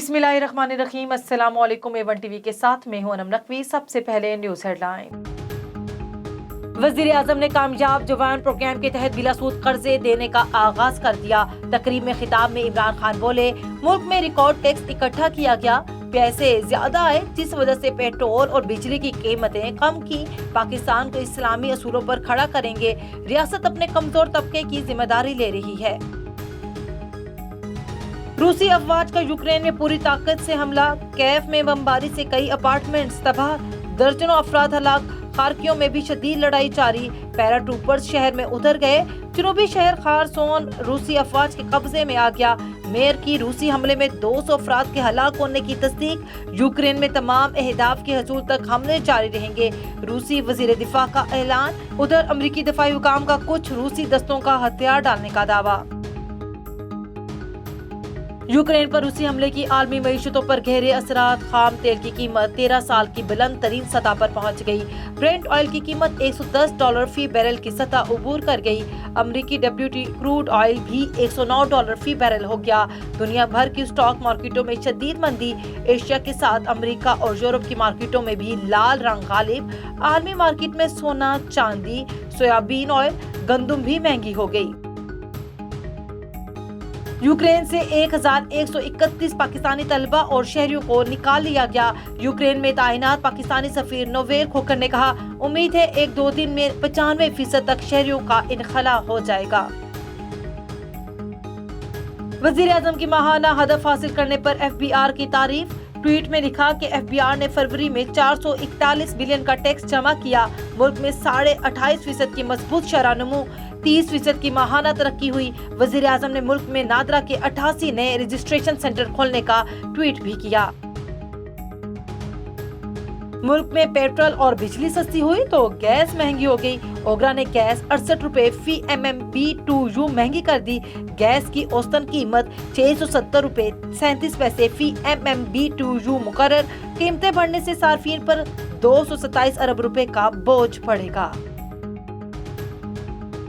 बिस्मिल्लाहिर्रहमानिर्रहीम। अस्सलामु अलैकुम। A1 टीवी के साथ मैं हूं अनम नकवी। सबसे पहले न्यूज़ हेडलाइन। वज़ीर आज़म ने कामयाब जवान प्रोग्राम के तहत बिलासूद कर्जे देने का आगाज कर दिया। तकरीब में खिताब में इमरान खान बोले, मुल्क में रिकॉर्ड टैक्स इकट्ठा किया गया, पैसे ज्यादा आए जिस वजह से पेट्रोल और बिजली की कीमतें कम की। पाकिस्तान को इस्लामी असूलों पर खड़ा करेंगे। रियासत अपने कमजोर तबके की जिम्मेदारी ले रही है। रूसी अफवाज का यूक्रेन में पूरी ताकत से हमला। कैफ में बमबारी से कई अपार्टमेंट्स तबाह, दर्जनों अफराद हलाक। खार्कियों में भी शदीद लड़ाई जारी। पैराट्रूपर्स शहर में उतर गए। जनूबी शहर खारसोन रूसी अफवाज के कब्जे में आ गया। मेयर की रूसी हमले में 200 अफराद के हलाक होने की तस्दीक। यूक्रेन में तमाम अहदाफ के हसूल तक हमले जारी रहेंगे। रूसी वजीर दिफा का ऐलान। उधर अमरीकी दिफाई हुकाम का कुछ रूसी दस्तों का हथियार डालने का दावा। यूक्रेन पर रूसी हमले की आलमी मईशतों पर गहरे असरात। खाम तेल की कीमत 13 साल की बुलंद तरीन सतह पर पहुंच गई। ब्रेंट ऑयल की कीमत $110 फी बैरल की सतह उबूर कर गई। अमरीकी WTI क्रूड ऑयल भी $109 फी बैरल हो गया। दुनिया भर की स्टॉक मार्केटों में शदीद मंदी। एशिया के साथ अमरीका और यूरोप की मार्केटों में भी लाल रंग गालिब। आलमी मार्केट में सोना, चांदी, सोयाबीन ऑयल, गंदम भी महंगी हो गई। यूक्रेन से 1131 पाकिस्तानी तलबा और शहरियों को निकाल लिया गया। यूक्रेन में तैनात पाकिस्तानी सफीर नोवेल खोकर ने कहा, उम्मीद है 1-2 दिन में 95% तक शहरियों का इनखला हो जाएगा। वजीर आजम की माहाना हदफ हासिल करने पर FBR की तारीफ। ट्वीट में लिखा कि FBR ने फरवरी में 441 बिलियन का टैक्स जमा किया। मुल्क में 28.5% की मजबूत शरह नमू, 30% की माहाना तरक्की हुई। वजीर आजम ने मुल्क में नादरा के 88 नए रजिस्ट्रेशन सेंटर खोलने का ट्वीट भी किया। मुल्क में पेट्रोल और बिजली सस्ती हुई तो गैस महंगी हो गई। ओगरा ने गैस 68 रुपए फी MMBTU महंगी कर दी। गैस की औसतन कीमत 670 रुपए 37 पैसे फी MMBTU मुकर्रर। कीमतें बढ़ने से सार्फिन पर 227 अरब रुपए का बोझ पड़ेगा।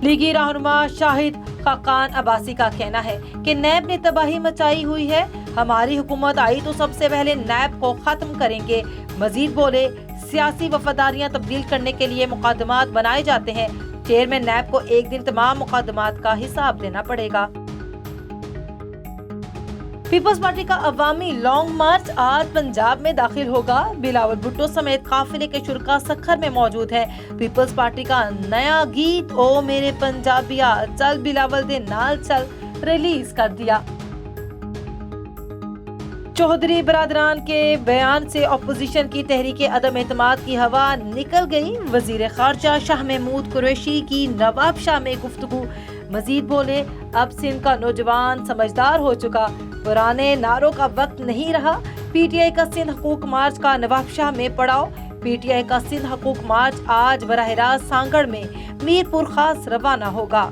लीगी रहनुमा शाहिद खाकान अब्बासी का कहना है कि नैब ने तबाही मचाई हुई है। हमारी हुकूमत आई तो सबसे पहले नैब को खत्म करेंगे। मजीद बोले, सियासी वफादारियां तब्दील करने के लिए मुकदमात बनाए जाते हैं। चेयरमैन नैब को एक दिन तमाम मुकदमात का हिसाब देना पड़ेगा। पीपल्स पार्टी का अवामी लॉन्ग मार्च आज पंजाब में दाखिल होगा। बिलावल भुट्टो समेत काफिले के शुरका सखर में मौजूद है। पीपल्स पार्टी का नया गीत ओ मेरे पंजाबिया चल बिलावल दे नाल चल रिलीज कर दिया। चौधरी बरादरान के बयान से अपोजिशन की तहरीक अदम एतमाद की हवा निकल गई। वजीर खारजा शाह महमूद कुरैशी की नवाब शाह में गुफ्तगू। मजीद बोले, अब सिंध का नौजवान समझदार हो चुका, पुराने नारों का वक्त नहीं रहा। PTI का सिंध हकूक मार्च का नवाब शाह में पड़ाव। PTI का सिंध हकूक मार्च आज बराह रास्त सांगड़ में मीरपुर खास रवाना होगा।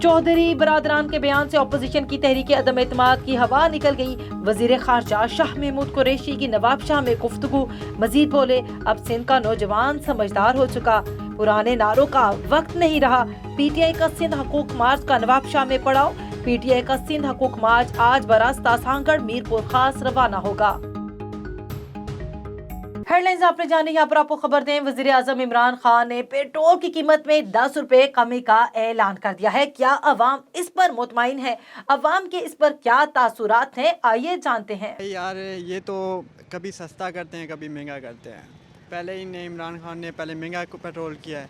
चौधरी बरादरान के बयान से अपोजिशन की तहरीक अदम एतमाद की हवा निकल गई। वजीर खारजा शाह महमूद कुरैशी की नवाब शाह में गुफ्तगू। मजीद बोले, अब सिंध का नौजवान समझदार हो चुका, पुराने नारों का वक्त नहीं रहा। PTI का सिंध हकूक मार्च का नवाब शाह में पड़ाव। PTI का सिंध हकूक मार्च आज बरास्ता सांगड़ मीरपुर खास रवाना होगा। हेडलाइंस आपने जानी, यहाँ पर आपको खबर दें, वजीर आजम इमरान खान ने पेट्रोल की कीमत में 10 रुपए कमी का ऐलान कर दिया है। क्या अवाम इस पर मुतमईन है? अवाम के इस पर क्या तासुरात हैं? आइए जानते हैं। यार ये तो कभी सस्ता करते हैं कभी महंगा करते हैं। पहले ही इमरान खान ने पहले महंगा पेट्रोल किया है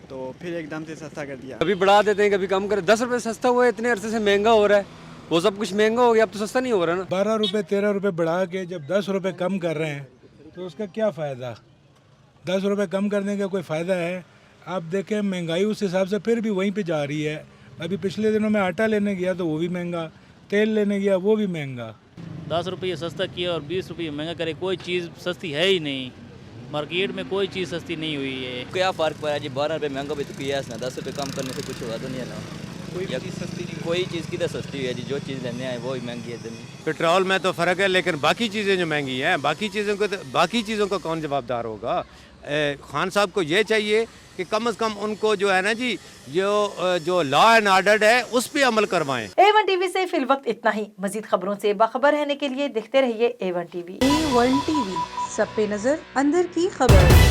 तो फिर एकदम से सस्ता कर दिया। कभी बढ़ा देते हैं कभी कम कर। 10 रुपए सस्ता हुआ है, इतने अरसे से महंगा हो रहा है, वो सब कुछ महंगा हो गया, अब तो सस्ता नहीं हो रहा ना। 12 रुपए 13 रुपए बढ़ा के जब 10 रुपए कम कर रहे हैं तो उसका क्या फ़ायदा? 10 रुपए कम करने का कोई फ़ायदा है? आप देखें महंगाई उस हिसाब से फिर भी वहीं पे जा रही है। अभी पिछले दिनों में आटा लेने गया तो वो भी महंगा, तेल लेने गया वो भी महंगा। 10 रुपये सस्ता किया और 20 रुपये महंगा करे, कोई चीज़ सस्ती है ही नहीं। मार्केट में कोई चीज़ सस्ती नहीं हुई है। क्या फ़र्क पड़ा जी? 12 रुपये महंगा भी तो किया है ना, 10 रुपये कम करने से कुछ हुआ तो नहीं है ना। कोई चीज़ सस्ती नहीं, कोई चीज़ किधर सस्ती हुई है जी? जो चीज़ लेने आए वो ही महंगी है। पेट्रोल में तो फ़र्क है, लेकिन बाकी चीज़ें जो महंगी हैं, बाकी चीज़ों का कौन जवाबदार होगा? खान साहब को ये चाहिए कि कम से कम उनको जो है ना जी जो लॉ एंड ऑर्डर है उस पर अमल करवाएं। A1 टीवी से फिल वक्त इतना ही। मजीद खबरों से बाखबर रहने के लिए देखते रहिए A1 टीवी। A1 टीवी, सब पे नजर, अंदर की खबर।